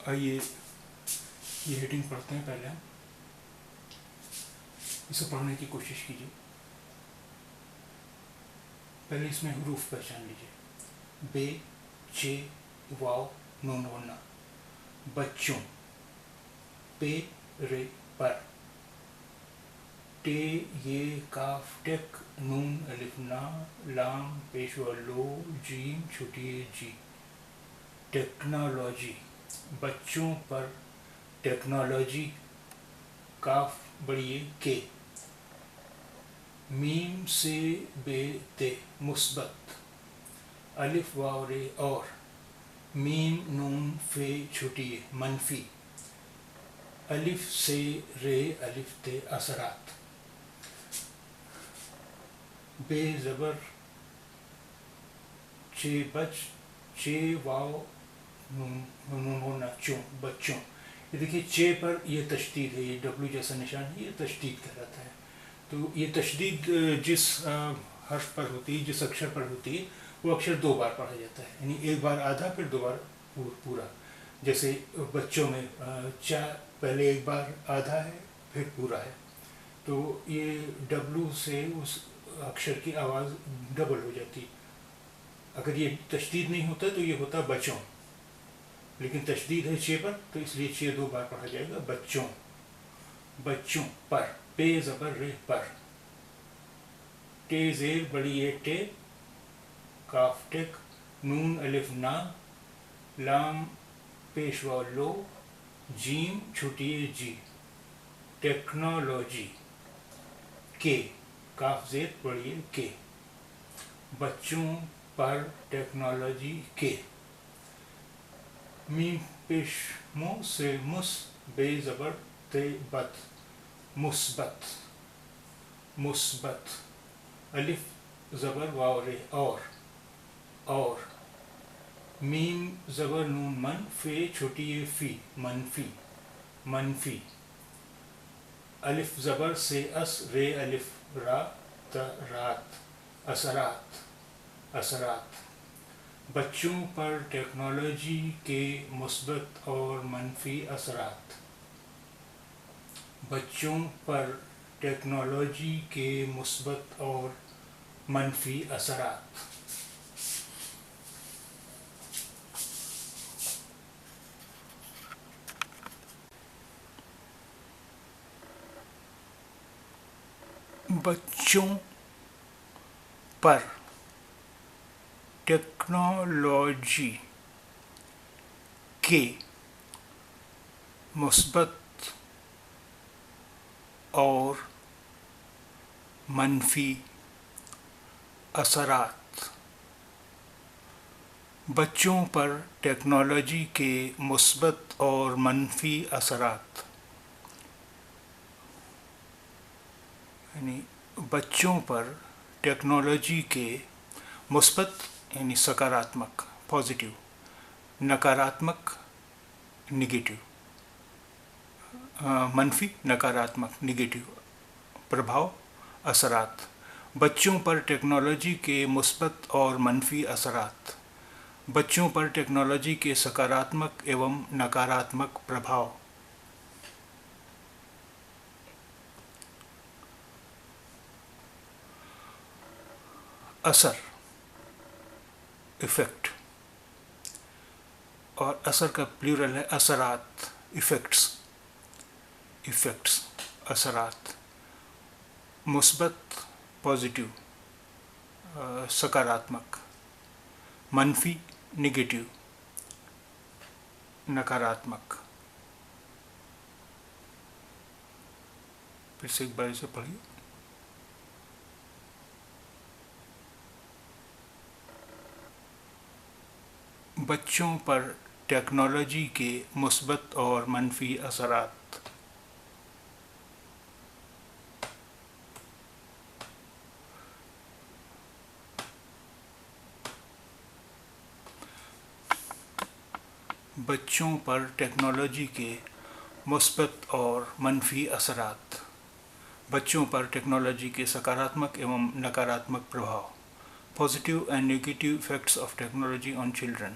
आइए ये हेडिंग पढ़ते हैं। पहले हम इसे पढ़ने की कोशिश कीजिए। पहले इसमें हरूफ पहचान लीजिए। बे, चे, वाव, नून वन्ना। बच्चों, पे, रे, पर। टे, ये, काफ, टेक, नून, अलिफ, ना, लाम, पेशवा, लो, जीम, छुटिए, जी। टेक्नोलॉजी, बच्चों पर टेक्नोलॉजी, काफ बड़िए के। मीम से बे ते, मुस्बत। अलिफ वाव रे और। मीम नून फे छुटिए, मनफी। अलिफ से रे अलिफ ते, असरात। बे जबर चे बच, चे वाव नून चों, बच्चों। ये देखिए चे पर ये तशदीद है, ये डब्ल्यू जैसा निशान है, ये तशदीद कहलाता है। तो ये तशदीद जिस हर्फ पर होती है, जिस अक्षर पर होती है, वो अक्षर दो बार पढ़ा जाता है, यानी एक बार आधा फिर दो बार पूरा। जैसे बच्चों में चा पहले एक बार आधा है फिर पूरा है, तो ये डब्ल्यू से उस अक्षर की आवाज़ डबल हो जाती। अगर ये तशदीद नहीं होता तो ये होता बच्चों, लेकिन तशदीद है चे पर, तो इसलिए चे दो बार पढ़ा जाएगा, बच्चों। बच्चों पर, पे जबर रे पर। टे जेर बड़ी ए टे, काफ टेक, नून अलिफ ना, लाम पेशवा लो, जीम छुटिए जी। टेक्नोलॉजी, के, काफ जेर बड़ी ए के। बच्चों पर टेक्नोलॉजी के। मीम पेश मो से मुस, बे जबर ते बत, मुस्बत। मुस्बत। अलिफ जबर वाव रे और। मीम जबर नून मन, फे छोटी ये फी, मनफी। मनफी। अलिफ जबर से अस, रे अलिफ रा त रात, असरात। असरात। बच्चों पर टेक्नोलॉजी के मुस्बत और मनफी असरात। बच्चों पर टेक्नोलॉजी के मुस्बत और मनफी असरात। बच्चों पर टेक्नोलॉजी के मुस्बत और मनफी असरात। बच्चों पर टेक्नोलॉजी के मुस्बत और मनफी असरात, यानी बच्चों पर टेक्नोलॉजी के मुस्बत यानी सकारात्मक पॉजिटिव, नकारात्मक निगेटिव, मनफी नकारात्मक निगेटिव प्रभाव असरात। बच्चों पर टेक्नोलॉजी के मुस्बत और मनफी असरात। बच्चों पर टेक्नोलॉजी के सकारात्मक एवं नकारात्मक प्रभाव। असर, इफेक्ट, और असर का प्लूरल है असरात, इफेक्ट्स। इफेक्ट्स, असरात। मुस्बत पॉजिटिव, सकारात्मक। मनफी निगेटिव, नकारात्मक। फिर से एक बार इसे पढ़िए। बच्चों पर टेक्नोलॉजी के मुस्बत और मनफी असरात। बच्चों पर टेक्नोलॉजी के मुस्बत और मनफी असरात। बच्चों पर टेक्नोलॉजी के सकारात्मक एवं नकारात्मक प्रभाव। Positive and negative effects of technology on children.